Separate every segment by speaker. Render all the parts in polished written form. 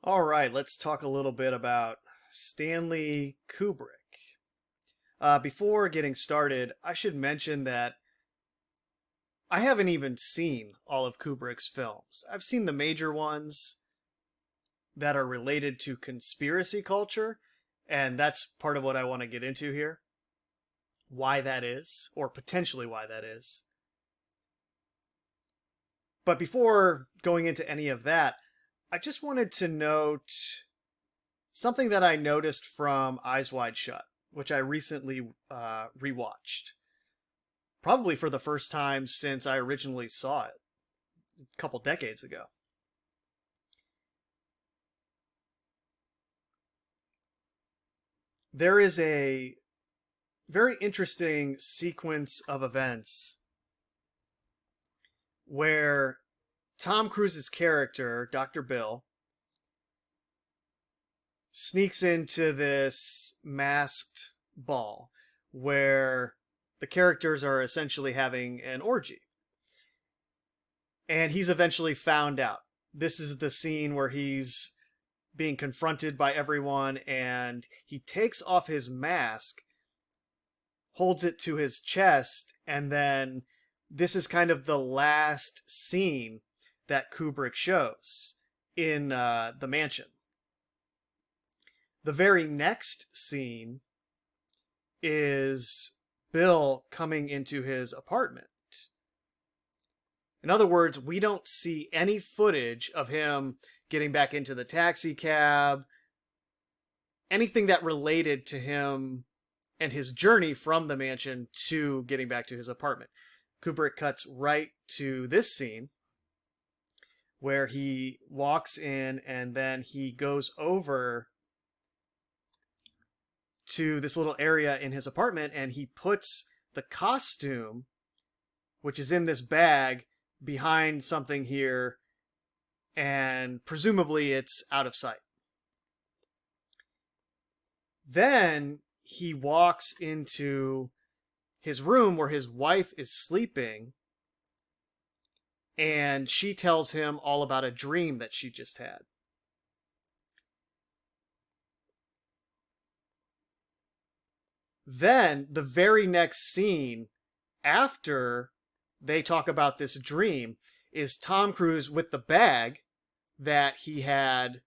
Speaker 1: All right, let's talk a little bit about Stanley Kubrick. Before getting started, I should mention that I haven't even seen all of Kubrick's films. I've seen the major ones that are related to conspiracy culture, and that's part of what I want to get into here. Why that is, or potentially why that is. But before going into any of that, I just wanted to note something that I noticed from Eyes Wide Shut, which I recently rewatched. Probably for the first time since I originally saw it a couple decades ago. There is a very interesting sequence of events where Tom Cruise's character, Dr. Bill, sneaks into this masked ball where the characters are essentially having an orgy. And he's eventually found out. This is the scene where he's being confronted by everyone, and he takes off his mask, holds it to his chest, and then this is kind of the last scene that Kubrick shows in the mansion. The very next scene is Bill coming into his apartment. In other words, we don't see any footage of him getting back into the taxi cab, anything that related to him and his journey from the mansion to getting back to his apartment. Kubrick cuts right to this scene where he walks in and then he goes over to this little area in his apartment and he puts the costume, which is in this bag, behind something here, and presumably it's out of sight. Then he walks into his room where his wife is sleeping, and she tells him all about a dream that she just had. Then, the very next scene, after they talk about this dream, is Tom Cruise with the bag that he had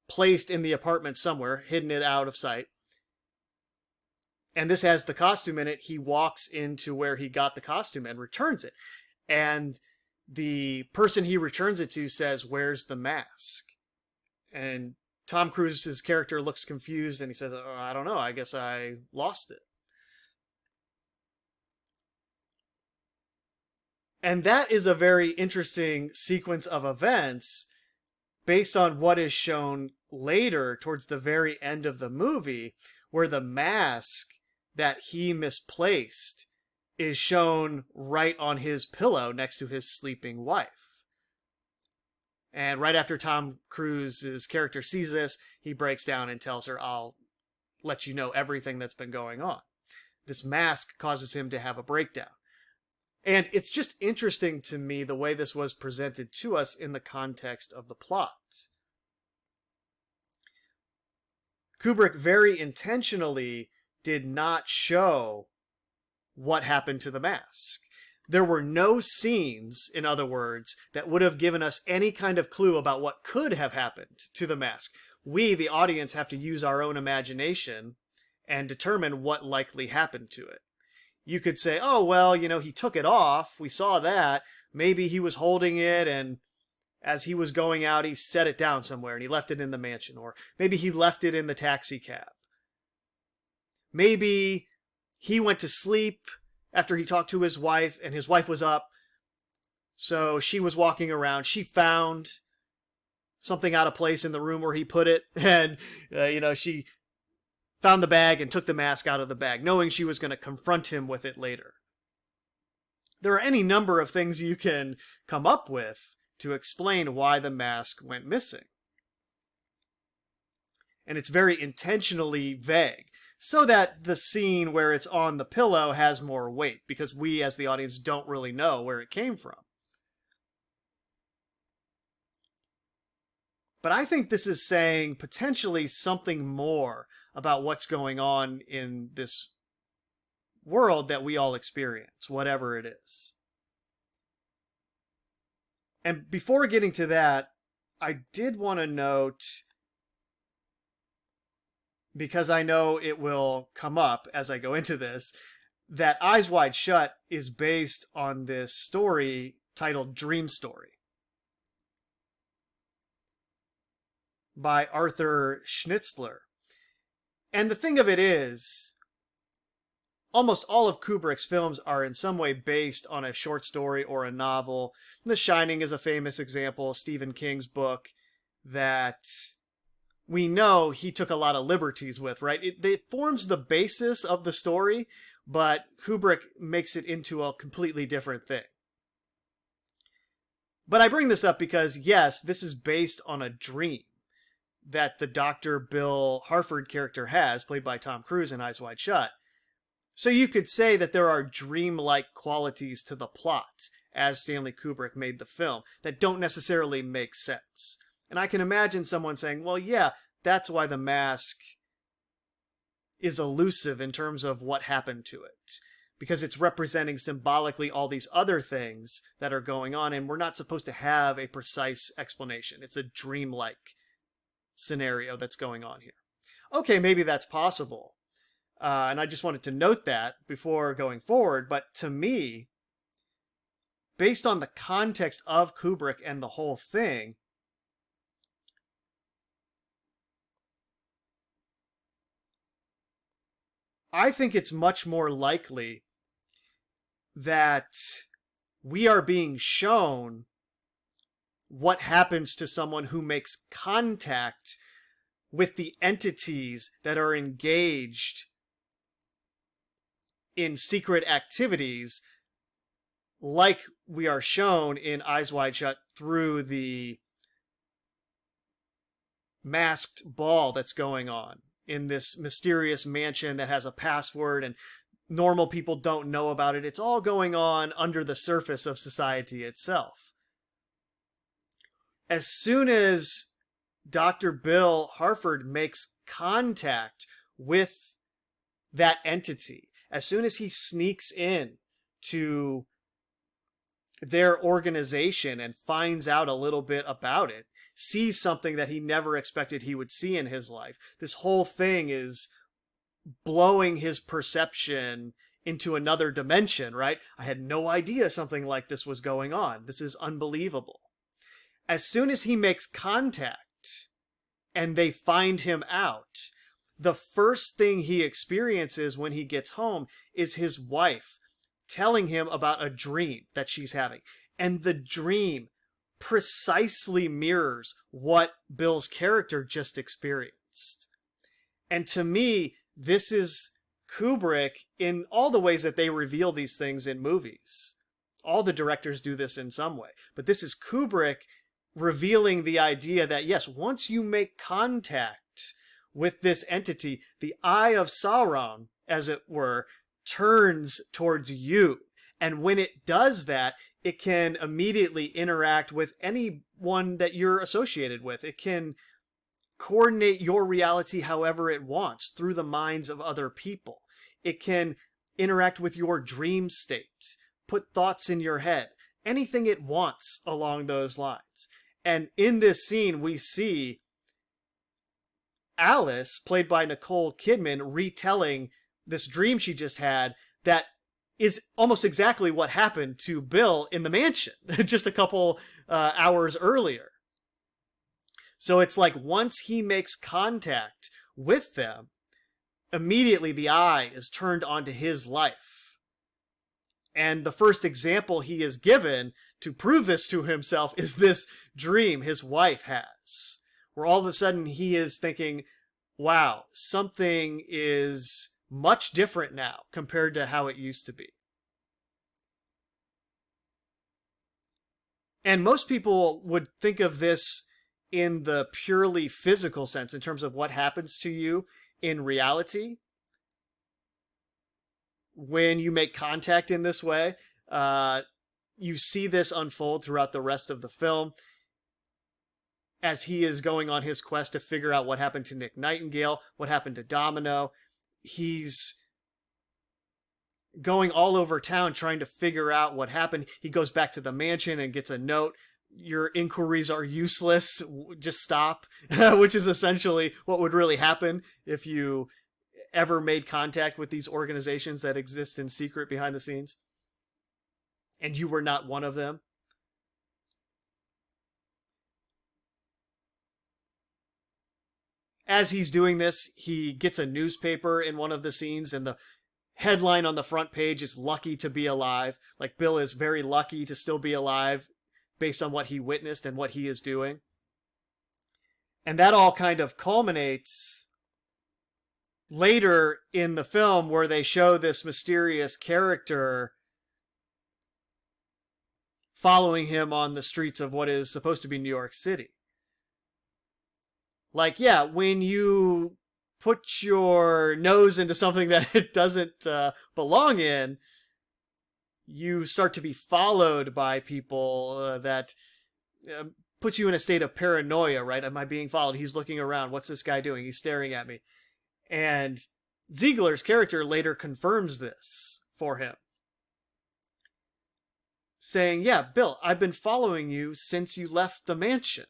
Speaker 1: placed in the apartment somewhere, hidden it out of sight. And this has the costume in it. He walks into where he got the costume and returns it. And the person he returns it to says, "Where's the mask?" And Tom Cruise's character looks confused and he says, "Oh, I don't know. I guess I lost it." And that is a very interesting sequence of events based on what is shown later towards the very end of the movie, where the mask that he misplaced is shown right on his pillow next to his sleeping wife. And right after Tom Cruise's character sees this, he breaks down and tells her, "I'll let you know everything that's been going on." This mask causes him to have a breakdown. And it's just interesting to me the way this was presented to us in the context of the plot. Kubrick very intentionally did not show what happened to the mask. There were no scenes, in other words, that would have given us any kind of clue about what could have happened to the mask. We, the audience, have to use our own imagination and determine what likely happened to it. You could say, "Oh, well, he took it off. We saw that. Maybe he was holding it, and as he was going out, he set it down somewhere and he left it in the mansion. Or maybe he left it in the taxi cab. Maybe he went to sleep after he talked to his wife and his wife was up. So she was walking around. She found something out of place in the room where he put it. And, she found the bag and took the mask out of the bag, knowing she was going to confront him with it later." There are any number of things you can come up with to explain why the mask went missing. And it's very intentionally vague, so that the scene where it's on the pillow has more weight, because we as the audience don't really know where it came from. But I think this is saying potentially something more about what's going on in this world that we all experience, whatever it is. And before getting to that, I did want to note, because I know it will come up as I go into this, that Eyes Wide Shut is based on this story titled Dream Story by Arthur Schnitzler. And the thing of it is, almost all of Kubrick's films are in some way based on a short story or a novel. The Shining is a famous example, Stephen King's book, that we know he took a lot of liberties with, right? It forms the basis of the story, but Kubrick makes it into a completely different thing. But I bring this up because, yes, this is based on a dream that the Dr. Bill Harford character has, played by Tom Cruise in Eyes Wide Shut. So you could say that there are dreamlike qualities to the plot, as Stanley Kubrick made the film, that don't necessarily make sense. And I can imagine someone saying, well, yeah, that's why The Mask is elusive in terms of what happened to it. Because it's representing symbolically all these other things that are going on, and we're not supposed to have a precise explanation. It's a dreamlike scenario that's going on here. Okay, maybe that's possible. And I just wanted to note that before going forward. But to me, based on the context of Kubrick and the whole thing, I think it's much more likely that we are being shown what happens to someone who makes contact with the entities that are engaged in secret activities, like we are shown in Eyes Wide Shut through the masked ball that's going on in this mysterious mansion that has a password and normal people don't know about it. It's all going on under the surface of society itself. As soon as Dr. Bill Harford makes contact with that entity, as soon as he sneaks in to their organization and finds out a little bit about it, sees something that he never expected he would see in his life, this whole thing is blowing his perception into another dimension, right? I had no idea something like this was going on. This is unbelievable. As soon as he makes contact and they find him out, the first thing he experiences when he gets home is his wife telling him about a dream that she's having. And the dream precisely mirrors what Bill's character just experienced. And to me, this is Kubrick in all the ways that they reveal these things in movies. All the directors do this in some way. But this is Kubrick revealing the idea that, yes, once you make contact with this entity, the Eye of Sauron, as it were, turns towards you. And when it does that, it can immediately interact with anyone that you're associated with. It can coordinate your reality however it wants through the minds of other people. It can interact with your dream state, put thoughts in your head, anything it wants along those lines. And in this scene, we see Alice, played by Nicole Kidman, retelling this dream she just had that is almost exactly what happened to Bill in the mansion just a couple hours earlier. So it's like once he makes contact with them, immediately the eye is turned onto his life. And the first example he is given to prove this to himself is this dream his wife has, where all of a sudden he is thinking, wow, something is much different now compared to how it used to be. And most people would think of this in the purely physical sense, in terms of what happens to you in reality when you make contact in this way. You see this unfold throughout the rest of the film. as he is going on his quest to figure out what happened to Nick Nightingale, what happened to Domino. He's going all over town trying to figure out what happened. He goes back to the mansion and gets a note. Your inquiries are useless. Just stop. Which is essentially what would really happen if you ever made contact with these organizations that exist in secret behind the scenes. And you were not one of them. As he's doing this, he gets a newspaper in one of the scenes, and the headline on the front page is "Lucky to be alive." Like, Bill is very lucky to still be alive based on what he witnessed and what he is doing. And that all kind of culminates later in the film, where they show this mysterious character following him on the streets of what is supposed to be New York City. Like, yeah, when you put your nose into something that it doesn't belong in, you start to be followed by people that puts you in a state of paranoia, right? Am I being followed? He's looking around. What's this guy doing? He's staring at me. And Ziegler's character later confirms this for him, saying, yeah, Bill, I've been following you since you left the mansion.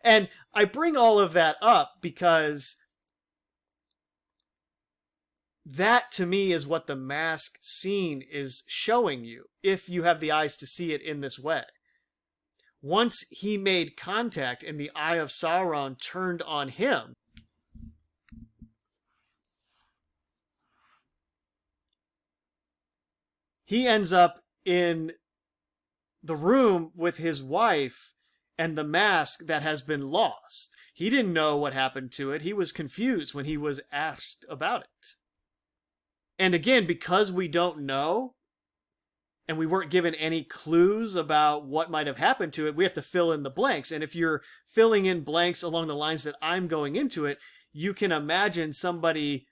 Speaker 1: And I bring all of that up because that, to me, is what the mask scene is showing you, if you have the eyes to see it in this way. Once he made contact and the Eye of Sauron turned on him, he ends up in the room with his wife and the mask that has been lost. He didn't know what happened to it. He was confused when he was asked about it. And again, because we don't know, and we weren't given any clues about what might have happened to it, we have to fill in the blanks. And if you're filling in blanks along the lines that I'm going into it, you can imagine somebody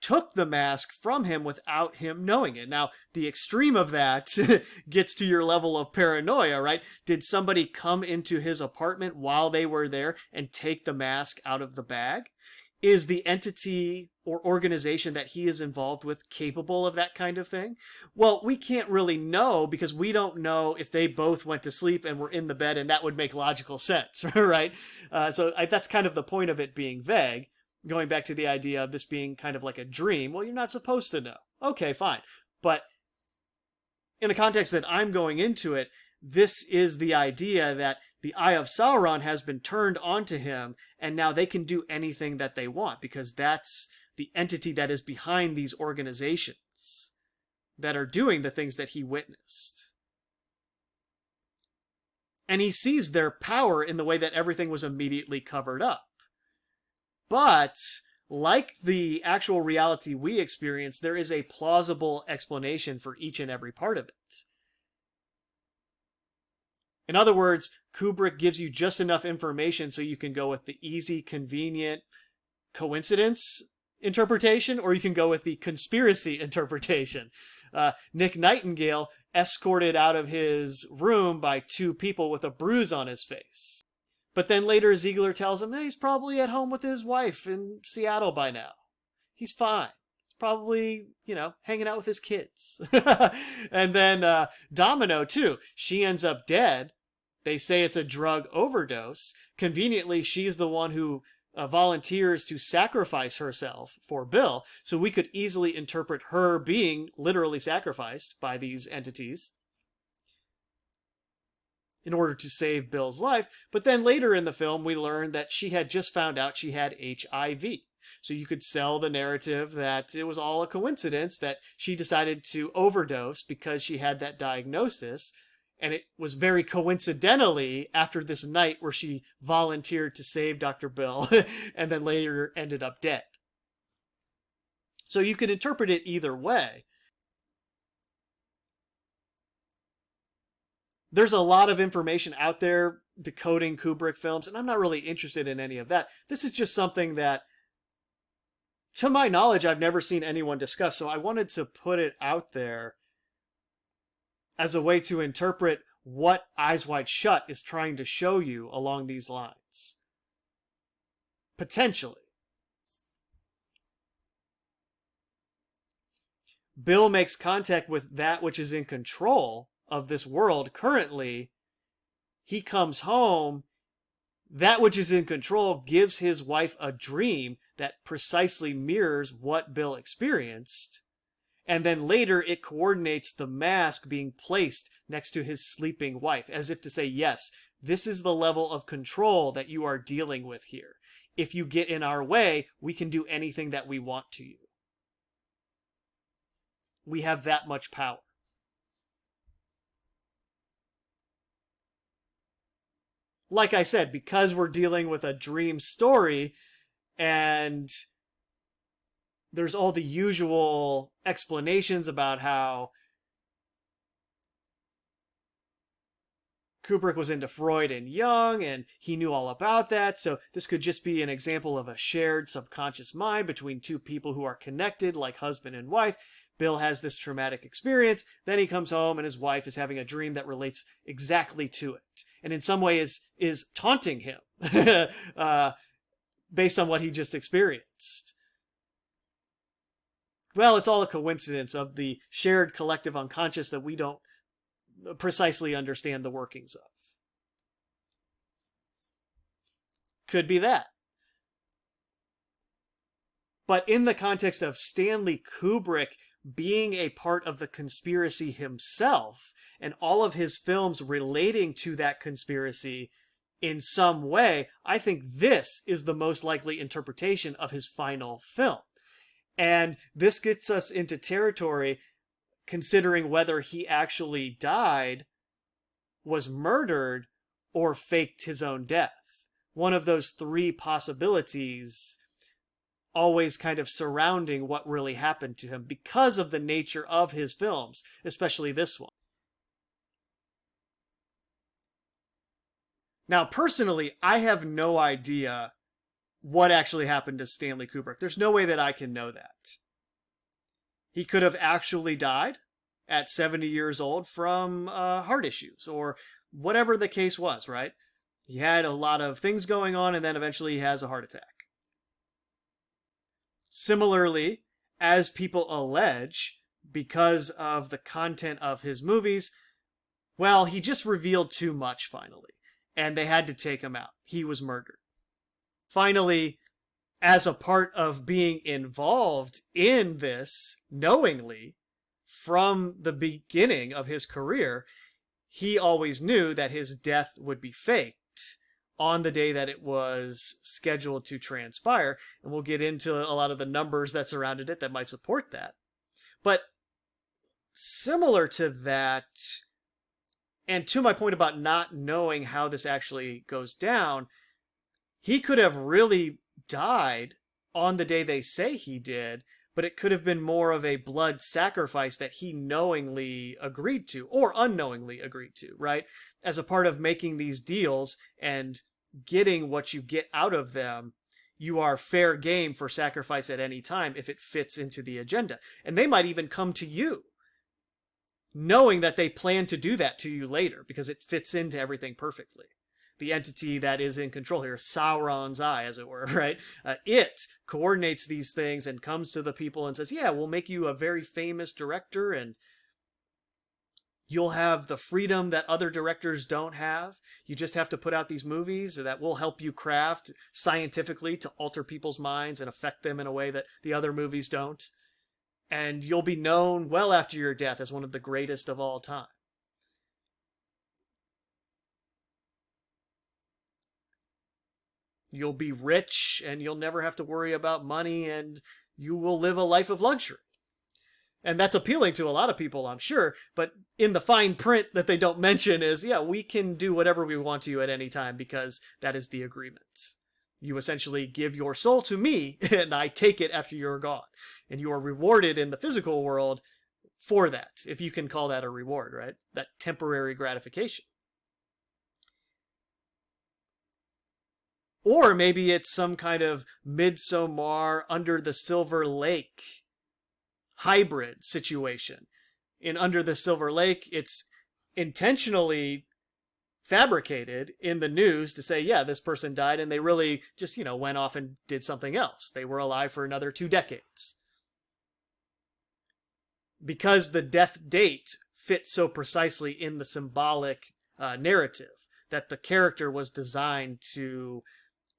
Speaker 1: took the mask from him without him knowing it. Now, the extreme of that gets to your level of paranoia, right? Did somebody come into his apartment while they were there and take the mask out of the bag? Is the entity or organization that he is involved with capable of that kind of thing? Well, we can't really know, because we don't know if they both went to sleep and were in the bed, and that would make logical sense, right? So that's kind of the point of it being vague. Going back to the idea of this being kind of like a dream, well, you're not supposed to know. Okay, fine. But in the context that I'm going into it, this is the idea that the Eye of Sauron has been turned onto him, and now they can do anything that they want, because that's the entity that is behind these organizations that are doing the things that he witnessed. And he sees their power in the way that everything was immediately covered up. But, like the actual reality we experience, there is a plausible explanation for each and every part of it. In other words, Kubrick gives you just enough information so you can go with the easy, convenient coincidence interpretation, or you can go with the conspiracy interpretation. Nick Nightingale escorted out of his room by two people with a bruise on his face. But then later Ziegler tells him he's probably at home with his wife in Seattle by now. He's fine. He's probably, hanging out with his kids. And then Domino, too. She ends up dead. They say it's a drug overdose. Conveniently, she's the one who volunteers to sacrifice herself for Bill. So we could easily interpret her being literally sacrificed by these entities in order to save Bill's life. But then later in the film, we learn that she had just found out she had HIV. So you could sell the narrative that it was all a coincidence, that she decided to overdose because she had that diagnosis. And it was very coincidentally after this night where she volunteered to save Dr. Bill and then later ended up dead. So you could interpret it either way. There's a lot of information out there decoding Kubrick films, and I'm not really interested in any of that. This is just something that, to my knowledge, I've never seen anyone discuss, so I wanted to put it out there as a way to interpret what Eyes Wide Shut is trying to show you along these lines. Potentially. Bill makes contact with that which is in control of this world currently. He comes home. That which is in control gives his wife a dream that precisely mirrors what Bill experienced. And then later it coordinates the mask being placed next to his sleeping wife, as if to say, yes, this is the level of control that you are dealing with here. If you get in our way, we can do anything that we want to you. We have that much power. Like I said, because we're dealing with a dream story, and there's all the usual explanations about how Kubrick was into Freud and Jung, and he knew all about that, so this could just be an example of a shared subconscious mind between two people who are connected, like husband and wife. Bill has this traumatic experience, then he comes home and his wife is having a dream that relates exactly to it, and in some way is taunting him based on what he just experienced. Well, it's all a coincidence of the shared collective unconscious that we don't precisely understand the workings of. Could be that. But in the context of Stanley Kubrick being a part of the conspiracy himself, and all of his films relating to that conspiracy in some way, I think this is the most likely interpretation of his final film. And this gets us into territory considering whether he actually died, was murdered, or faked his own death. One of those three possibilities always kind of surrounding what really happened to him because of the nature of his films, especially this one. Now, personally, I have no idea what actually happened to Stanley Kubrick. There's no way that I can know that. He could have actually died at 70 years old from heart issues or whatever the case was, right? He had a lot of things going on and then eventually he has a heart attack. Similarly, as people allege, because of the content of his movies, well, he just revealed too much finally, and they had to take him out. He was murdered. Finally, as a part of being involved in this knowingly from the beginning of his career, he always knew that his death would be faked on the day that it was scheduled to transpire. And we'll get into a lot of the numbers that surrounded it that might support that. But similar to that, and to my point about not knowing how this actually goes down, he could have really died on the day they say he did, but it could have been more of a blood sacrifice that he knowingly agreed to, or unknowingly agreed to, right? As a part of making these deals and getting what you get out of them, you are fair game for sacrifice at any time if it fits into the agenda. And they might even come to you, knowing that they plan to do that to you later, because it fits into everything perfectly. The entity that is in control here, Sauron's eye, as it were, right? It coordinates these things and comes to the people and says, yeah, we'll make you a very famous director and you'll have the freedom that other directors don't have. You just have to put out these movies that will help you craft scientifically to alter people's minds and affect them in a way that the other movies don't. And you'll be known well after your death as one of the greatest of all time. You'll be rich and you'll never have to worry about money and you will live a life of luxury. And that's appealing to a lot of people, I'm sure, but in the fine print that they don't mention is, yeah, we can do whatever we want to you at any time because that is the agreement. You essentially give your soul to me and I take it after you're gone. And you are rewarded in the physical world for that, if you can call that a reward, right? That temporary gratification. Or maybe it's some kind of Midsommar Under the Silver Lake hybrid situation. In Under the Silver Lake, it's intentionally fabricated in the news to say, yeah, this person died, and they really just, went off and did something else. They were alive for another 2 decades. Because the death date fits so precisely in the symbolic narrative that the character was designed to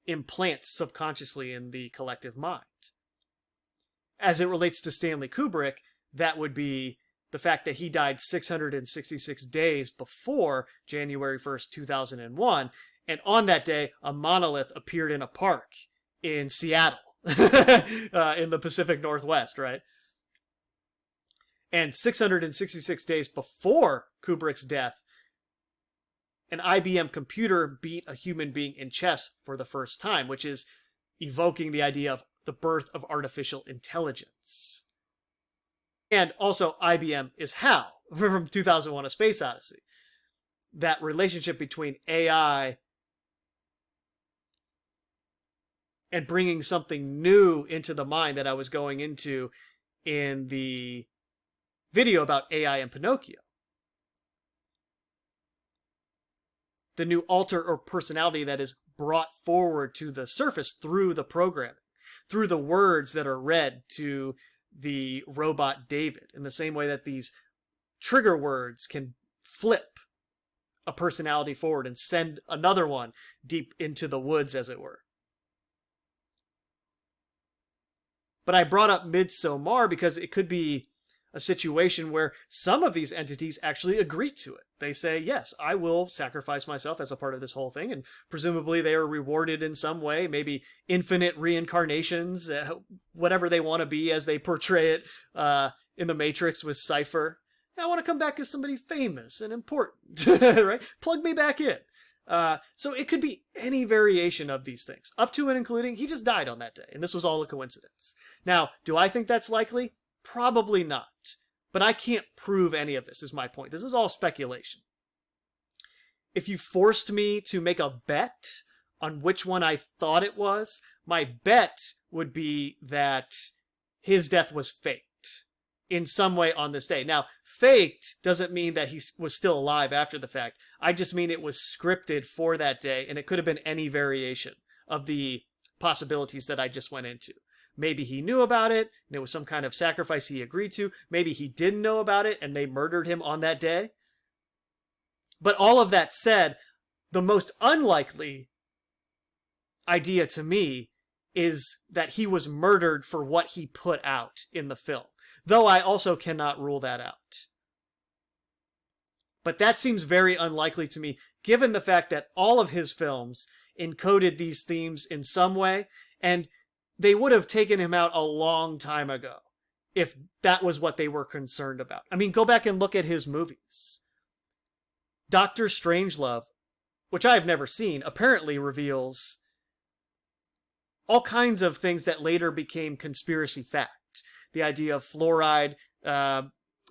Speaker 1: implant subconsciously in the collective mind. As it relates to Stanley Kubrick, that would be the fact that he died 666 days before January 1st, 2001. And on that day, a monolith appeared in a park in Seattle, in the Pacific Northwest, right? And 666 days before Kubrick's death, an IBM computer beat a human being in chess for the first time, which is evoking the idea of the birth of artificial intelligence. And also, IBM is HAL from 2001: A Space Odyssey. That relationship between AI and bringing something new into the mind that I was going into in the video about AI and Pinocchio. The new alter or personality that is brought forward to the surface through the programming, through the words that are read to the robot David, in the same way that these trigger words can flip a personality forward and send another one deep into the woods, as it were. But I brought up Midsommar because it could be a situation where some of these entities actually agree to it. They say, yes, I will sacrifice myself as a part of this whole thing, and presumably they are rewarded in some way, maybe infinite reincarnations, whatever they want to be as they portray it in The Matrix with Cypher. I want to come back as somebody famous and important, right? Plug me back in. So it could be any variation of these things, up to and including he just died on that day, and this was all a coincidence. Now, do I think that's likely? Probably not. But I can't prove any of this, is my point. This is all speculation. If you forced me to make a bet on which one I thought it was, my bet would be that his death was faked in some way on this day. Now, faked doesn't mean that he was still alive after the fact. I just mean it was scripted for that day, and it could have been any variation of the possibilities that I just went into. Maybe he knew about it, and it was some kind of sacrifice he agreed to. Maybe he didn't know about it, and they murdered him on that day. But all of that said, the most unlikely idea to me is that he was murdered for what he put out in the film. Though I also cannot rule that out. But that seems very unlikely to me, given the fact that all of his films encoded these themes in some way, and they would have taken him out a long time ago if that was what they were concerned about. I mean, go back and look at his movies. Dr. Strangelove, which I have never seen, apparently reveals all kinds of things that later became conspiracy fact. The idea of fluoride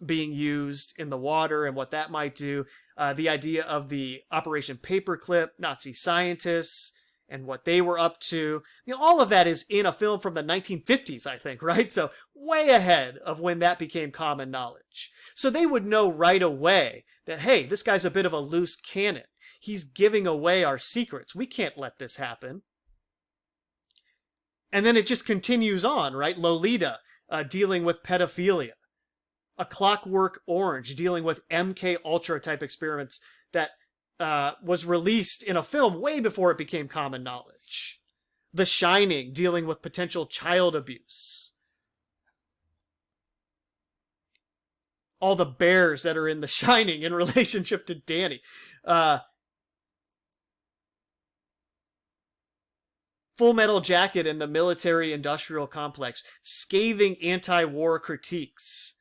Speaker 1: being used in the water and what that might do. The idea of the Operation Paperclip, Nazi scientists, and what they were up to. All of that is in a film from the 1950s, I think, right? So way ahead of when that became common knowledge. So they would know right away that, hey, this guy's a bit of a loose cannon. He's giving away our secrets. We can't let this happen. And then it just continues on, right? Lolita dealing with pedophilia. A Clockwork Orange dealing with MK Ultra type experiments that was released in a film way before it became common knowledge. The Shining, dealing with potential child abuse. All the bears that are in The Shining in relationship to Danny. Full Metal Jacket and the military-industrial complex. Scathing anti-war critiques.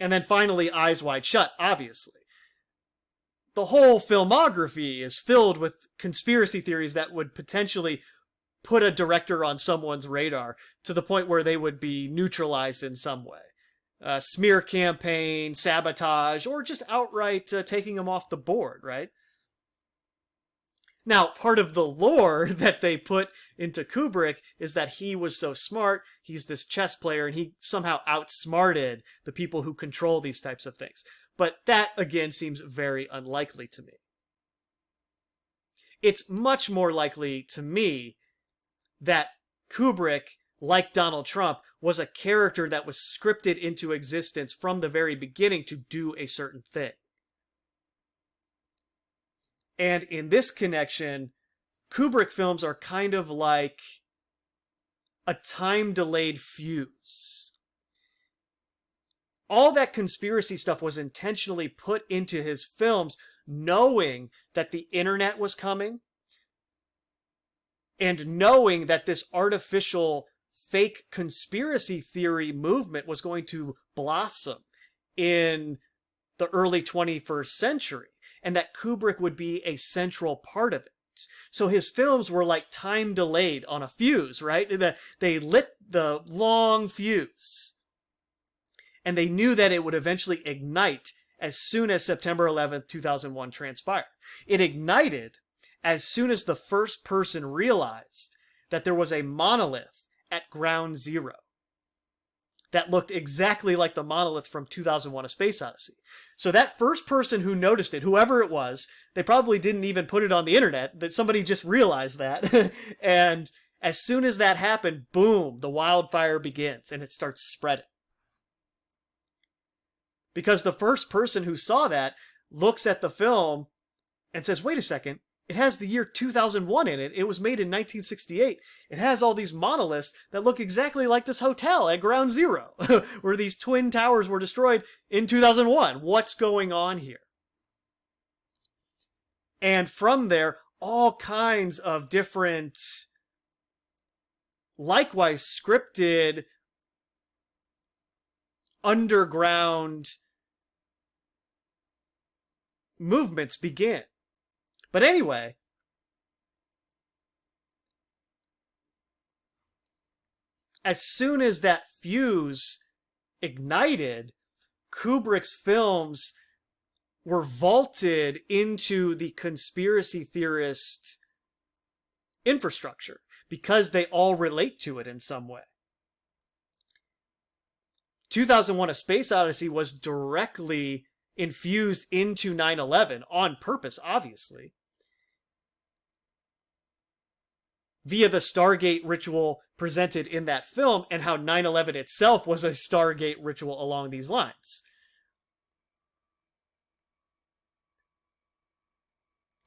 Speaker 1: And then finally, Eyes Wide Shut, obviously. The whole filmography is filled with conspiracy theories that would potentially put a director on someone's radar to the point where they would be neutralized in some way. Smear campaign, sabotage, or just outright taking them off the board, right? Now, part of the lore that they put into Kubrick is that he was so smart, he's this chess player, and he somehow outsmarted the people who control these types of things. But that, again, seems very unlikely to me. It's much more likely to me that Kubrick, like Donald Trump, was a character that was scripted into existence from the very beginning to do a certain thing. And in this connection, Kubrick films are kind of like a time-delayed fuse. All that conspiracy stuff was intentionally put into his films knowing that the internet was coming and knowing that this artificial fake conspiracy theory movement was going to blossom in the early 21st century, and that Kubrick would be a central part of it. So his films were like time delayed on a fuse, right? They lit the long fuse, and they knew that it would eventually ignite as soon as September 11th, 2001 transpired. It ignited as soon as the first person realized that there was a monolith at ground zero that looked exactly like the monolith from 2001: A Space Odyssey. So that first person who noticed it, whoever it was, they probably didn't even put it on the internet, that somebody just realized that. And as soon as that happened, boom, the wildfire begins and it starts spreading. Because the first person who saw that looks at the film and says, wait a second, it has the year 2001 in it. It was made in 1968. It has all these monoliths that look exactly like this hotel at Ground Zero, where these twin towers were destroyed in 2001. What's going on here? And from there, all kinds of different, likewise scripted, underground movements begin. But anyway, as soon as that fuse ignited, Kubrick's films were vaulted into the conspiracy theorist infrastructure because they all relate to it in some way. 2001: A Space Odyssey was directly infused into 9/11 on purpose, obviously, via the Stargate ritual presented in that film, and how 9/11 itself was a Stargate ritual along these lines.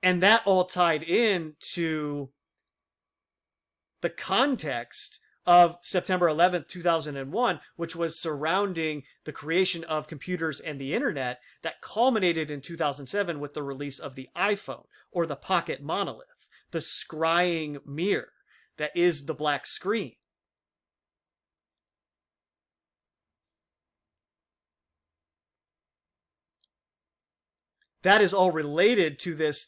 Speaker 1: And that all tied in to the context of September 11th, 2001, which was surrounding the creation of computers and the internet that culminated in 2007 with the release of the iPhone, or the pocket monolith, the scrying mirror that is the black screen. That is all related to this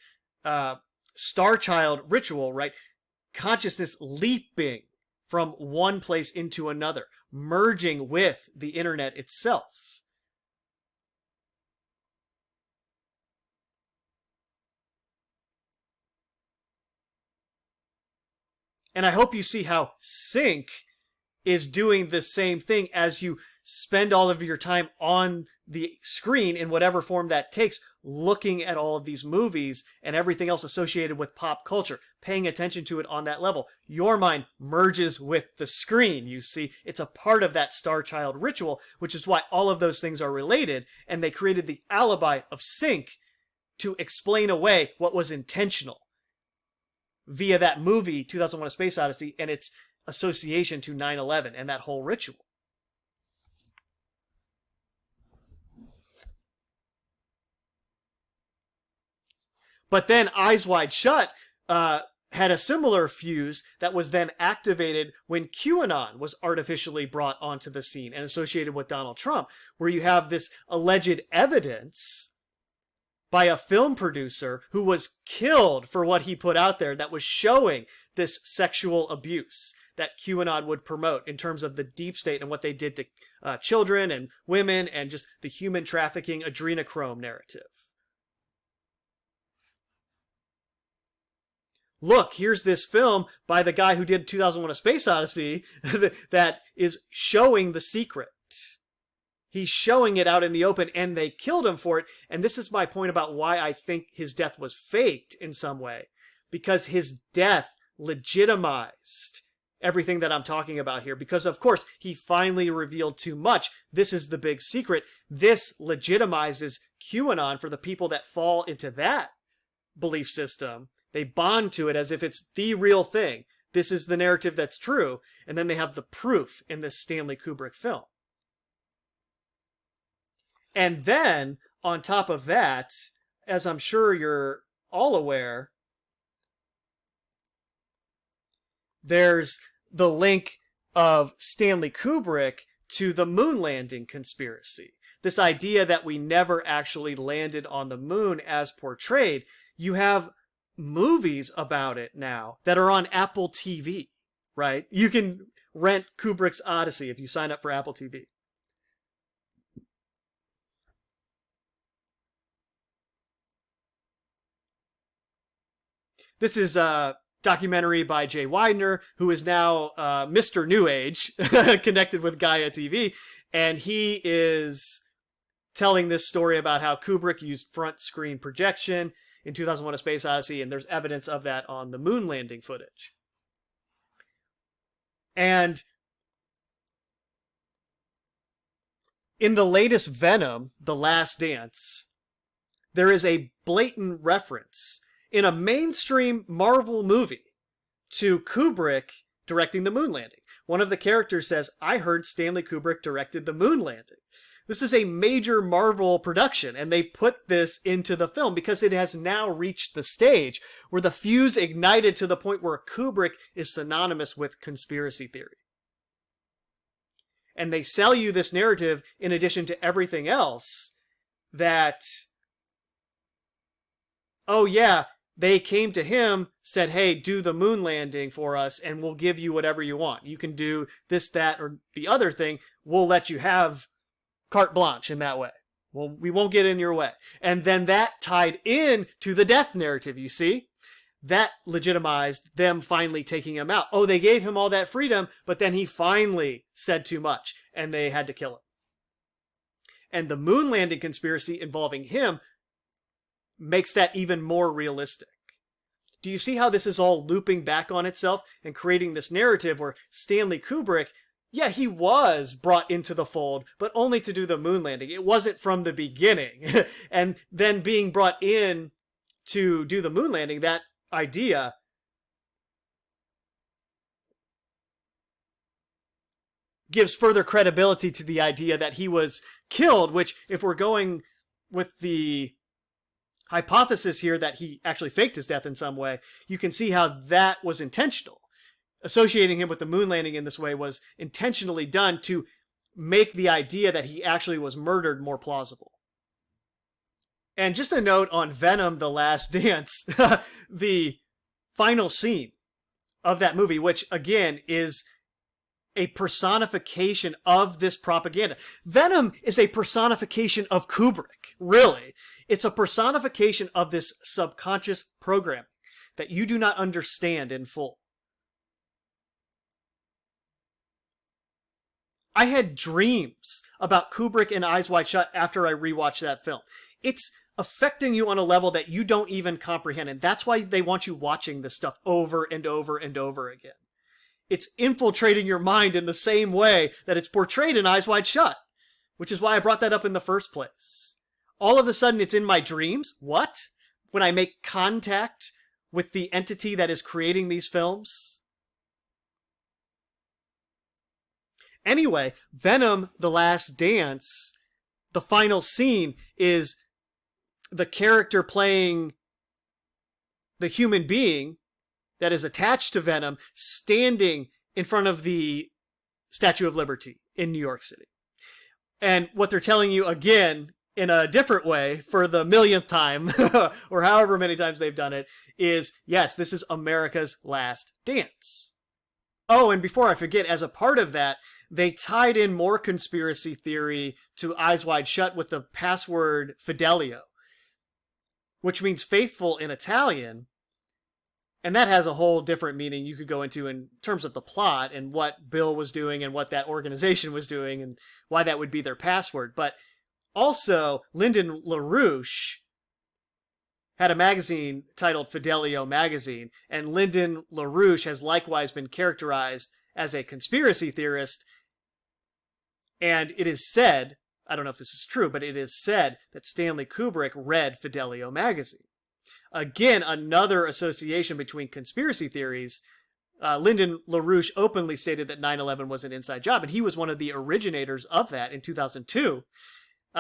Speaker 1: Star Child ritual, right? Consciousness leaping from one place into another, merging with the internet itself. And I hope you see how Sync is doing the same thing as you spend all of your time on the screen in whatever form that takes, looking at all of these movies and everything else associated with pop culture, paying attention to it on that level. Your mind merges with the screen, you see. It's a part of that Star Child ritual, which is why all of those things are related, and they created the alibi of Sync to explain away what was intentional via that movie, 2001: A Space Odyssey, and its association to 9/11 and that whole ritual. But then Eyes Wide Shut had a similar fuse that was then activated when QAnon was artificially brought onto the scene and associated with Donald Trump, where you have this alleged evidence by a film producer who was killed for what he put out there that was showing this sexual abuse that QAnon would promote in terms of the deep state and what they did to children and women and just the human trafficking adrenochrome narrative. look, here's this film by the guy who did 2001: A Space Odyssey that is showing the secret. He's showing it out in the open, and they killed him for it. And this is my point about why I think his death was faked in some way. Because his death legitimized everything that I'm talking about here. Because, of course, he finally revealed too much. This is the big secret. This legitimizes QAnon for the people that fall into that belief system. They bond to it as if it's the real thing. This is the narrative that's true. And then they have the proof in this Stanley Kubrick film. And then, on top of that, as I'm sure you're all aware, there's the link of Stanley Kubrick to the moon landing conspiracy. This idea that we never actually landed on the moon as portrayed. You have movies about it now that are on Apple TV, right? You can rent Kubrick's Odyssey if you sign up for Apple TV. This is a documentary by Jay Weidner, who is now Mr. New Age, connected with Gaia TV. And he is telling this story about how Kubrick used front screen projection in 2001: A Space Odyssey, and there's evidence of that on the moon landing footage. And in the latest Venom, The Last Dance, there is a blatant reference in a mainstream Marvel movie to Kubrick directing the moon landing. One of the characters says, I heard Stanley Kubrick directed the moon landing. This is a major Marvel production, and they put this into the film because it has now reached the stage where the fuse ignited to the point where Kubrick is synonymous with conspiracy theory. And they sell you this narrative in addition to everything else that, oh yeah, they came to him, said, hey, do the moon landing for us, and we'll give you whatever you want. You can do this, that, or the other thing. We'll let you have carte blanche in that way. Well, we won't get in your way. And then that tied in to the death narrative, you see? That legitimized them finally taking him out. Oh, they gave him all that freedom, but then he finally said too much, and they had to kill him. And the moon landing conspiracy involving him makes that even more realistic. Do you see how this is all looping back on itself and creating this narrative where Stanley Kubrick, yeah, he was brought into the fold, but only to do the moon landing. It wasn't from the beginning. And then being brought in to do the moon landing, that idea gives further credibility to the idea that he was killed, which, if we're going with the hypothesis here that he actually faked his death in some way, you can see how that was intentional. Associating him with the moon landing in this way was intentionally done to make the idea that he actually was murdered more plausible. And just a note on Venom: The Last Dance, the final scene of that movie, which again is a personification of this propaganda. Venom is a personification of Kubrick, really. It's a personification of this subconscious programming that you do not understand in full. I had dreams about Kubrick and Eyes Wide Shut after I rewatched that film. It's affecting you on a level that you don't even comprehend, and that's why they want you watching this stuff over and over and over again. It's infiltrating your mind in the same way that it's portrayed in Eyes Wide Shut, which is why I brought that up in the first place. All of a sudden, it's in my dreams. What? When I make contact with the entity that is creating these films? Anyway, Venom: The Last Dance, the final scene is the character playing the human being that is attached to Venom standing in front of the Statue of Liberty in New York City. And what they're telling you, again, in a different way, for the millionth time, or however many times they've done it, is, yes, this is America's last dance. Oh, and before I forget, as a part of that, they tied in more conspiracy theory to Eyes Wide Shut with the password Fidelio, which means faithful in Italian. And that has a whole different meaning you could go into in terms of the plot and what Bill was doing and what that organization was doing and why that would be their password. But also, Lyndon LaRouche had a magazine titled Fidelio Magazine, and Lyndon LaRouche has likewise been characterized as a conspiracy theorist. And it is said, I don't know if this is true, but it is said that Stanley Kubrick read Fidelio Magazine. Again, another association between conspiracy theories. Lyndon LaRouche openly stated that 9/11 was an inside job, and he was one of the originators of that in 2002.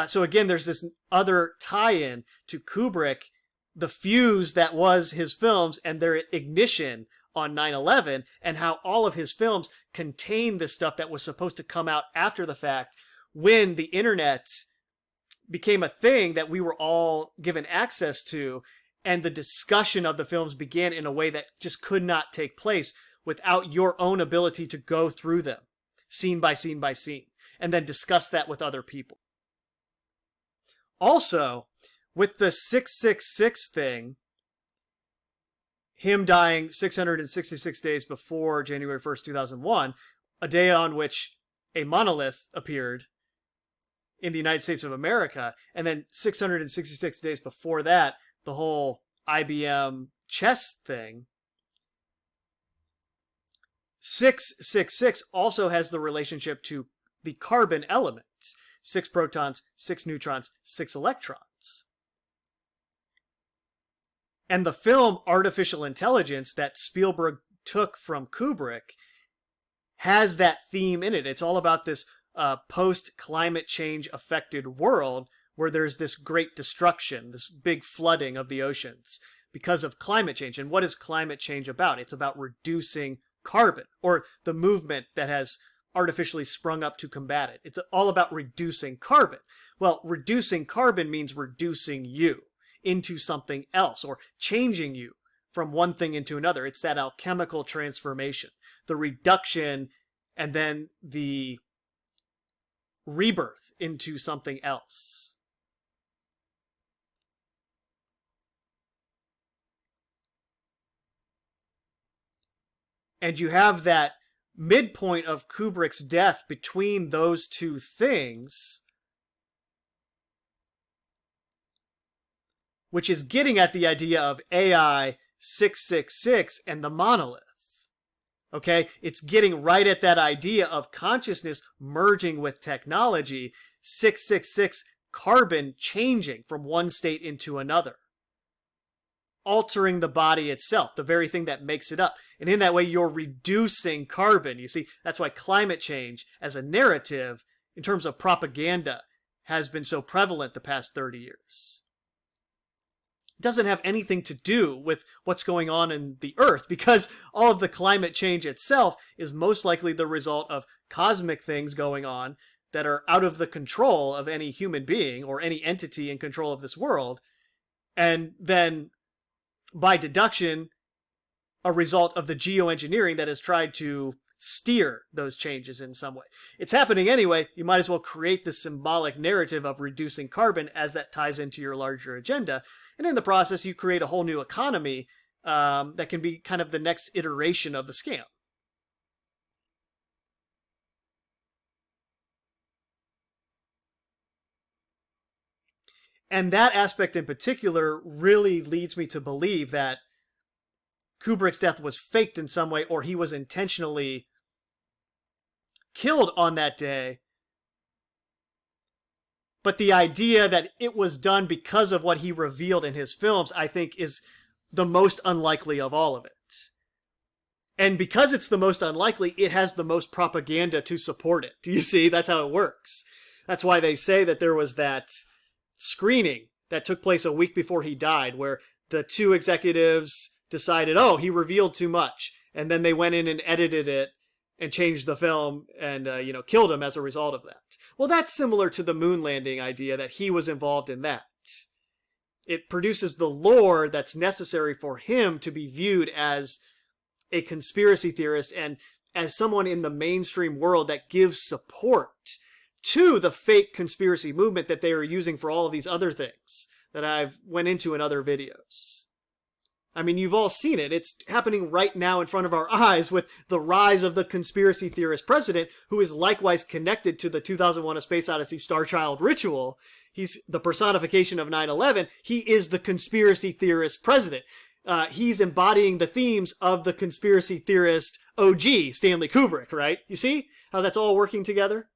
Speaker 1: So again, there's this other tie-in to Kubrick, the fuse that was his films and their ignition on 9/11, and how all of his films contain this stuff that was supposed to come out after the fact when the internet became a thing that we were all given access to, and the discussion of the films began in a way that just could not take place without your own ability to go through them, scene by scene by scene, and then discuss that with other people. Also, with the 666 thing, him dying 666 days before January 1st, 2001, a day on which a monolith appeared in the United States of America, and then 666 days before that, the whole IBM chess thing. 666 also has the relationship to the carbon element. 6 protons, 6 neutrons, 6 electrons. And the film Artificial Intelligence that Spielberg took from Kubrick has that theme in it. It's all about this post-climate change affected world where there's this great destruction, this big flooding of the oceans because of climate change. And what is climate change about? It's about reducing carbon, or the movement that has artificially sprung up to combat it. It's all about reducing carbon. Well, reducing carbon means reducing you into something else, or changing you from one thing into another. It's that alchemical transformation, the reduction, and then the rebirth into something else. And you have that midpoint of Kubrick's death between those two things, which is getting at the idea of AI 666 and the monolith. Okay? It's getting right at that idea of consciousness merging with technology, 666 carbon changing from one state into another, altering the body itself, the very thing that makes it up. And in that way, you're reducing carbon. You see, that's why climate change as a narrative, in terms of propaganda, has been so prevalent the past 30 years. It doesn't have anything to do with what's going on in the Earth, because all of the climate change itself is most likely the result of cosmic things going on that are out of the control of any human being or any entity in control of this world, and then by deduction, a result of the geoengineering that has tried to steer those changes in some way. It's happening anyway. You might as well create this symbolic narrative of reducing carbon as that ties into your larger agenda. And in the process, you create a whole new economy that can be kind of the next iteration of the scam. And that aspect in particular really leads me to believe that Kubrick's death was faked in some way, or he was intentionally killed on that day. But the idea that it was done because of what he revealed in his films, I think, is the most unlikely of all of it. And because it's the most unlikely, it has the most propaganda to support it. Do you see? That's how it works. That's why they say that there was that screening that took place a week before he died, where the two executives decided, oh, he revealed too much. And then they went in and edited it and changed the film and, killed him as a result of that. Well, that's similar to the moon landing idea, that he was involved in that. It produces the lore that's necessary for him to be viewed as a conspiracy theorist and as someone in the mainstream world that gives support to the fake conspiracy movement that they are using for all of these other things that I've went into in other videos. I mean, you've all seen it. It's happening right now in front of our eyes with the rise of the conspiracy theorist president, who is likewise connected to the 2001 A Space Odyssey Star Child ritual. He's the personification of 9/11. He is the conspiracy theorist president. He's embodying the themes of the conspiracy theorist OG, Stanley Kubrick, right? You see how that's all working together?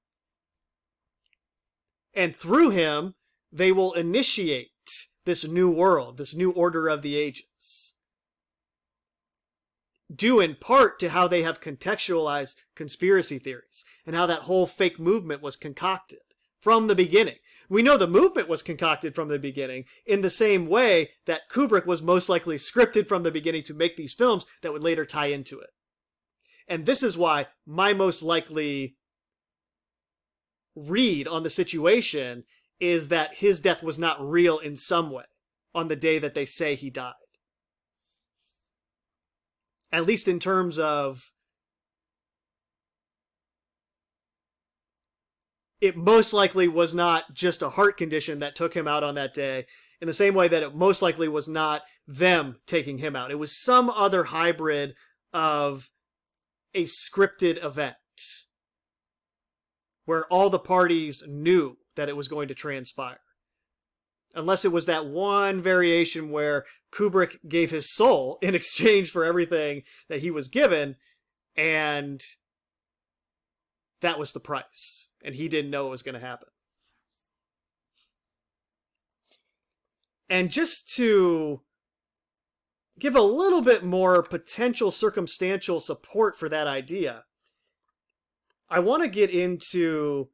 Speaker 1: And through him, they will initiate this new world, this new order of the ages. Due in part to how they have contextualized conspiracy theories and how that whole fake movement was concocted from the beginning. We know the movement was concocted from the beginning in the same way that Kubrick was most likely scripted from the beginning to make these films that would later tie into it. And this is why my most likely read on the situation is that his death was not real in some way on the day that they say he died. At least in terms of it most likely was not just a heart condition that took him out on that day, in the same way that it most likely was not them taking him out. It was some other hybrid of a scripted event where all the parties knew that it was going to transpire. Unless it was that one variation where Kubrick gave his soul in exchange for everything that he was given, and that was the price. And he didn't know it was going to happen. And just to give a little bit more potential circumstantial support for that idea, I want to get into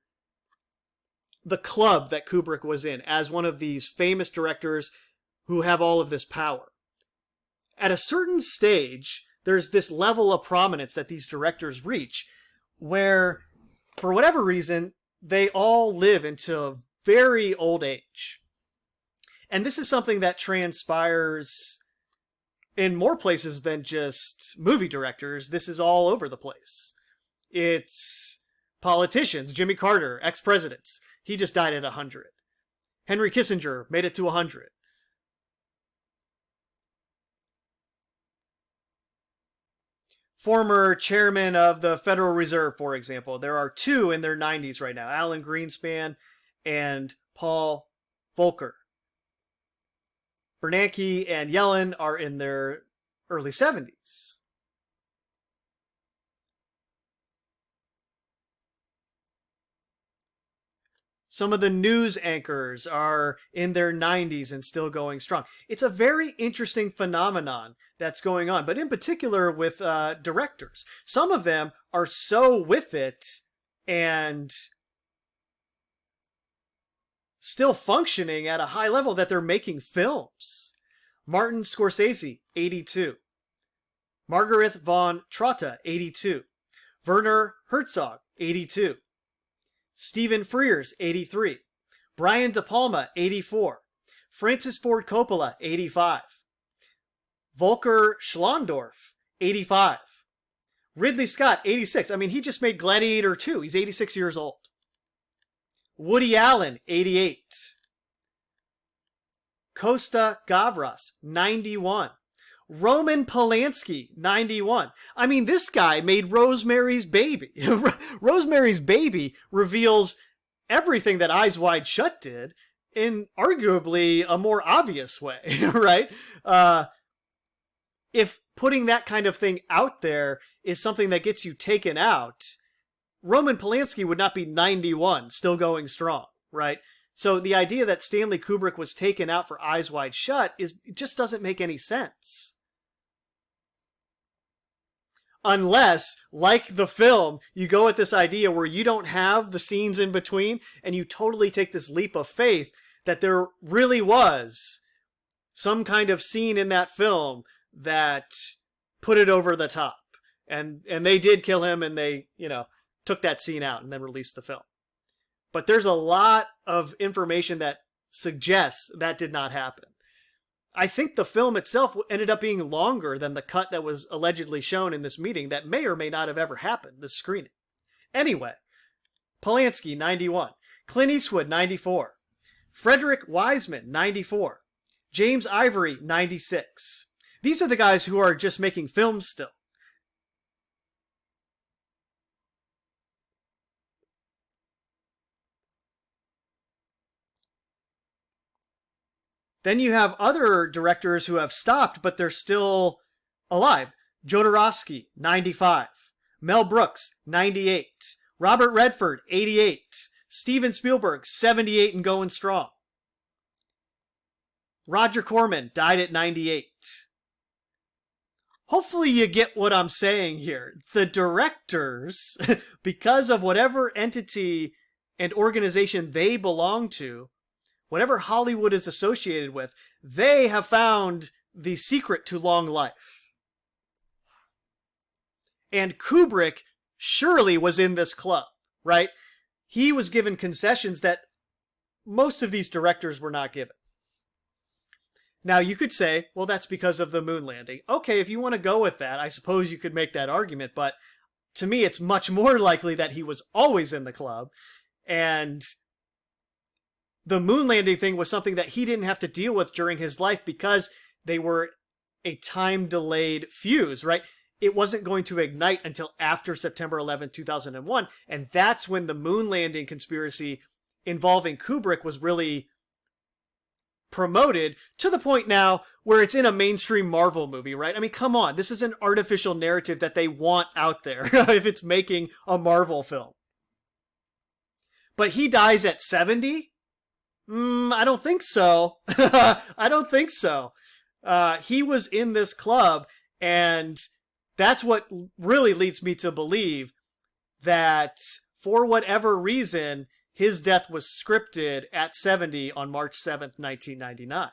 Speaker 1: the club that Kubrick was in as one of these famous directors who have all of this power. At a certain stage, there's this level of prominence that these directors reach where, for whatever reason, they all live into a very old age. And this is something that transpires in more places than just movie directors. This is all over the place. It's politicians, Jimmy Carter, ex-presidents. He just died at 100. Henry Kissinger made it to 100. Former chairman of the Federal Reserve, for example. There are two in their 90s right now, Alan Greenspan and Paul Volcker. Bernanke and Yellen are in their early 70s. Some of the news anchors are in their 90s and still going strong. It's a very interesting phenomenon that's going on, but in particular with directors. Some of them are so with it and still functioning at a high level that they're making films. Martin Scorsese, 82. Margaret von Trotta, 82. Werner Herzog, 82. Stephen Frears, 83. Brian De Palma, 84. Francis Ford Coppola, 85. Volker Schlondorf, 85. Ridley Scott, 86. I mean, he just made Gladiator 2. He's 86 years old. Woody Allen, 88. Costa Gavras, 91. Roman Polanski, 91. I mean, this guy made Rosemary's Baby. Rosemary's Baby reveals everything that Eyes Wide Shut did in arguably a more obvious way, right? If putting that kind of thing out there is something that gets you taken out, Roman Polanski would not be 91, still going strong, right? So the idea that Stanley Kubrick was taken out for Eyes Wide Shut just doesn't make any sense. Unless, like the film, you go with this idea where you don't have the scenes in between and you totally take this leap of faith that there really was some kind of scene in that film that put it over the top. And they did kill him and they, took that scene out and then released the film. But there's a lot of information that suggests that did not happen. I think the film itself ended up being longer than the cut that was allegedly shown in this meeting that may or may not have ever happened, this screening. Anyway, Polanski, 91. Clint Eastwood, 94. Frederick Wiseman, 94. James Ivory, 96. These are the guys who are just making films still. Then you have other directors who have stopped, but they're still alive. Jodorowsky, 95. Mel Brooks, 98. Robert Redford, 88. Steven Spielberg, 78 and going strong. Roger Corman died at 98. Hopefully you get what I'm saying here. The directors, because of whatever entity and organization they belong to, whatever Hollywood is associated with, they have found the secret to long life. And Kubrick surely was in this club, right? He was given concessions that most of these directors were not given. Now, you could say, well, that's because of the moon landing. Okay, if you want to go with that, I suppose you could make that argument, but to me, it's much more likely that he was always in the club, and the moon landing thing was something that he didn't have to deal with during his life because they were a time-delayed fuse, right? It wasn't going to ignite until after September 11, 2001, and that's when the moon landing conspiracy involving Kubrick was really promoted to the point now where it's in a mainstream Marvel movie, right? I mean, come on, this is an artificial narrative that they want out there if it's making a Marvel film. But he dies at 70? I don't think so. I don't think so. He was in this club, and that's what really leads me to believe that for whatever reason, his death was scripted at 70 on March 7th, 1999.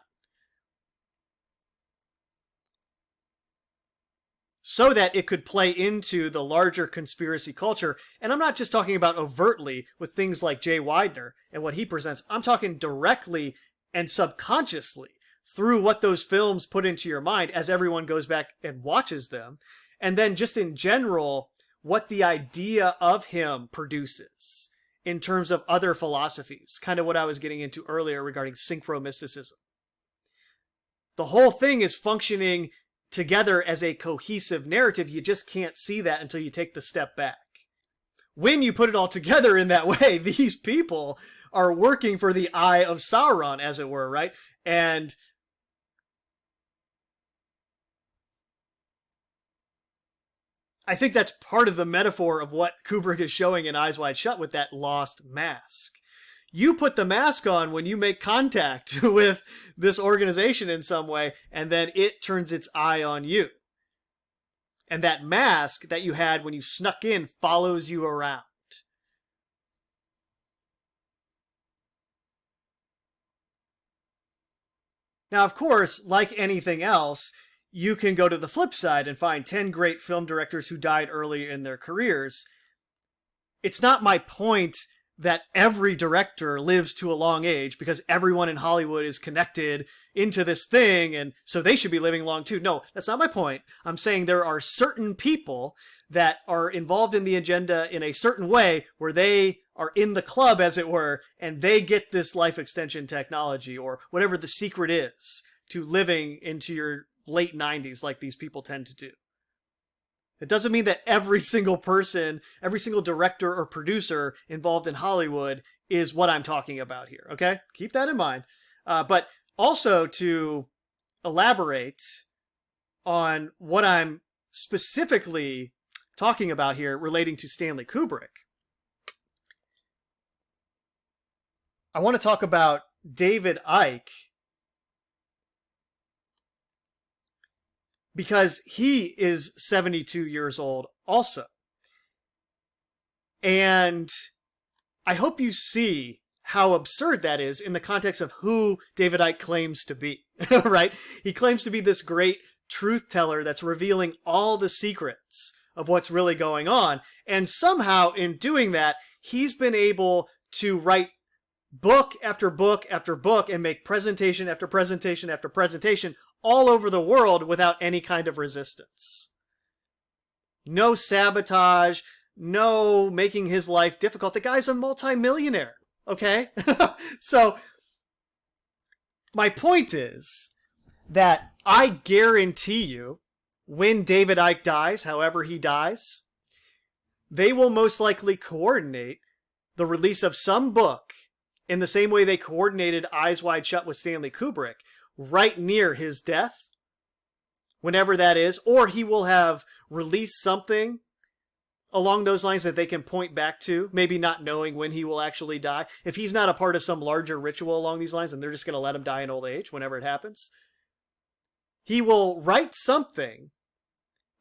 Speaker 1: So that it could play into the larger conspiracy culture. And I'm not just talking about overtly with things like Jay Weidner and what he presents. I'm talking directly and subconsciously through what those films put into your mind as everyone goes back and watches them. And then just in general, what the idea of him produces in terms of other philosophies. Kind of what I was getting into earlier regarding synchromysticism. The whole thing is functioning together as a cohesive narrative. You just can't see that until you take the step back. When you put it all together in that way, these people are working for the eye of Sauron, as it were, right? And I think that's part of the metaphor of what Kubrick is showing in Eyes Wide Shut with that lost mask. You put the mask on when you make contact with this organization in some way, and then it turns its eye on you. And that mask that you had when you snuck in follows you around. Now, of course, like anything else, you can go to the flip side and find 10 great film directors who died early in their careers. It's not my point that every director lives to a long age because everyone in Hollywood is connected into this thing and so they should be living long too. No, that's not my point. I'm saying there are certain people that are involved in the agenda in a certain way where they are in the club, as it were, and they get this life extension technology or whatever the secret is to living into your late 90s like these people tend to do. It doesn't mean that every single person, every single director or producer involved in Hollywood is what I'm talking about here, okay? Keep that in mind. But also to elaborate on what I'm specifically talking about here relating to Stanley Kubrick, I want to talk about David Icke because he is 72 years old also. And I hope you see how absurd that is in the context of who David Icke claims to be, right? He claims to be this great truth teller that's revealing all the secrets of what's really going on. And somehow in doing that, he's been able to write book after book after book and make presentation after presentation after presentation all over the world without any kind of resistance. No sabotage, no making his life difficult. The guy's a multimillionaire, okay? So, my point is that I guarantee you, when David Icke dies, however he dies, they will most likely coordinate the release of some book in the same way they coordinated Eyes Wide Shut with Stanley Kubrick, right near his death, whenever that is, or he will have released something along those lines that they can point back to, maybe not knowing when he will actually die. If he's not a part of some larger ritual along these lines, and they're just going to let him die in old age whenever it happens, he will write something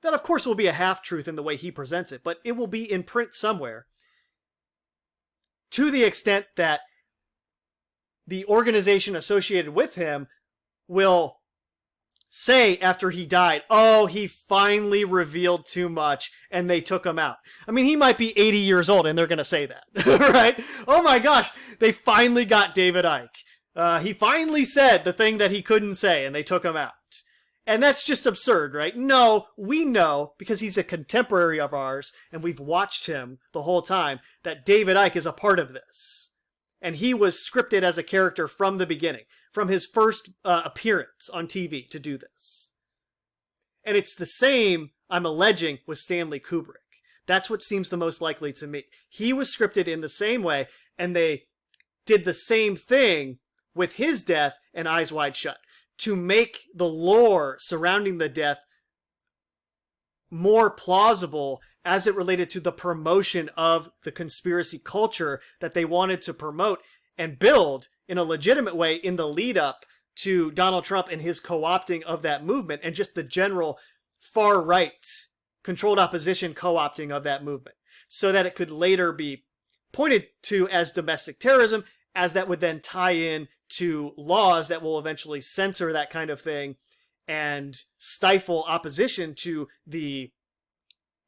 Speaker 1: that, of course, will be a half-truth in the way he presents it, but it will be in print somewhere, to the extent that the organization associated with him will say after he died, oh, he finally revealed too much and they took him out. I mean, he might be 80 years old and they're going to say that, right? Oh my gosh, they finally got David Icke. He finally said the thing that he couldn't say and they took him out. And that's just absurd, right? No, we know, because he's a contemporary of ours and we've watched him the whole time, that David Icke is a part of this. And he was scripted as a character from the beginning, from his first appearance on TV to do this. And it's the same, I'm alleging, with Stanley Kubrick. That's what seems the most likely to me. He was scripted in the same way, and they did the same thing with his death and Eyes Wide Shut, to make the lore surrounding the death more plausible as it related to the promotion of the conspiracy culture that they wanted to promote and build in a legitimate way in the lead up to Donald Trump and his co-opting of that movement, and just the general far-right controlled opposition co-opting of that movement, so that it could later be pointed to as domestic terrorism, as that would then tie in to laws that will eventually censor that kind of thing and stifle opposition to the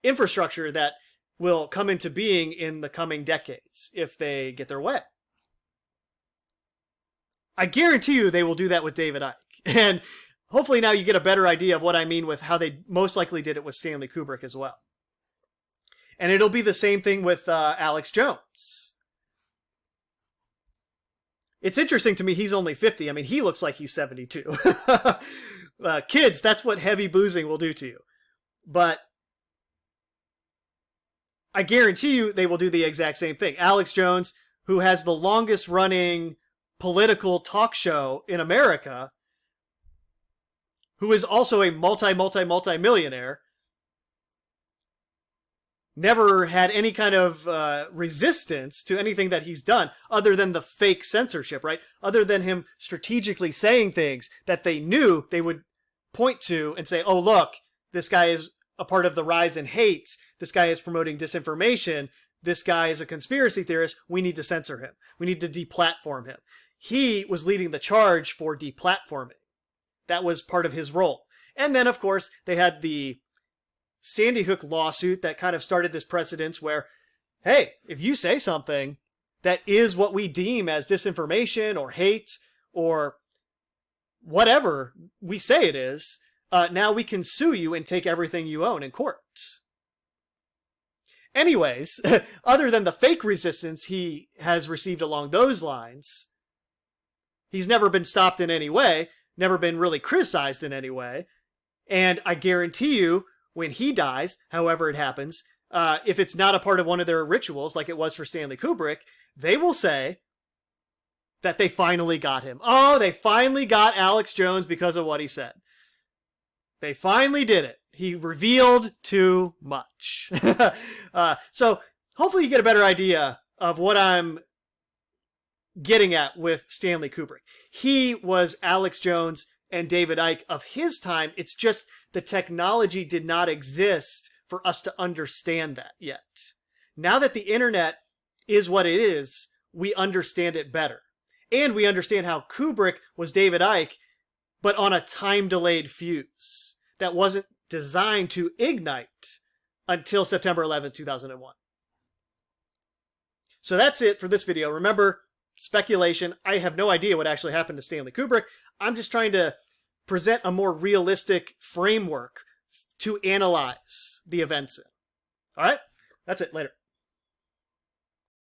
Speaker 1: infrastructure that will come into being in the coming decades if they get their way. I guarantee you they will do that with David Icke. And hopefully now you get a better idea of what I mean with how they most likely did it with Stanley Kubrick as well. And it'll be the same thing with Alex Jones. It's interesting to me, he's only 50. I mean, he looks like he's 72. Kids, that's what heavy boozing will do to you. But I guarantee you they will do the exact same thing. Alex Jones, who has the longest running political talk show in America, who is also a multi-millionaire, never had any kind of resistance to anything that he's done other than the fake censorship, right? Other than him strategically saying things that they knew they would point to and say, oh, look, this guy is a part of the rise in hate. This guy is promoting disinformation. This guy is a conspiracy theorist. We need to censor him. We need to deplatform him. He was leading the charge for deplatforming. That was part of his role. And then, of course, they had the Sandy Hook lawsuit that kind of started this precedence where, hey, if you say something that is what we deem as disinformation or hate or whatever we say it is, now we can sue you and take everything you own in court. Anyways, other than the fake resistance he has received along those lines, he's never been stopped in any way, never been really criticized in any way, and I guarantee you, when he dies, however it happens, if it's not a part of one of their rituals, like it was for Stanley Kubrick, they will say that they finally got him. Oh, they finally got Alex Jones because of what he said. They finally did it. He revealed too much. So hopefully you get a better idea of what I'm getting at with Stanley Kubrick. He was Alex Jones and David Icke of his time. It's just the technology did not exist for us to understand that yet. Now that the internet is what it is, we understand it better. And we understand how Kubrick was David Icke, but on a time-delayed fuse that wasn't designed to ignite until September 11th, 2001. So that's it for this video. Remember, speculation. I have no idea what actually happened to Stanley Kubrick. I'm just trying to present a more realistic framework to analyze the events in. All right? That's it. Later.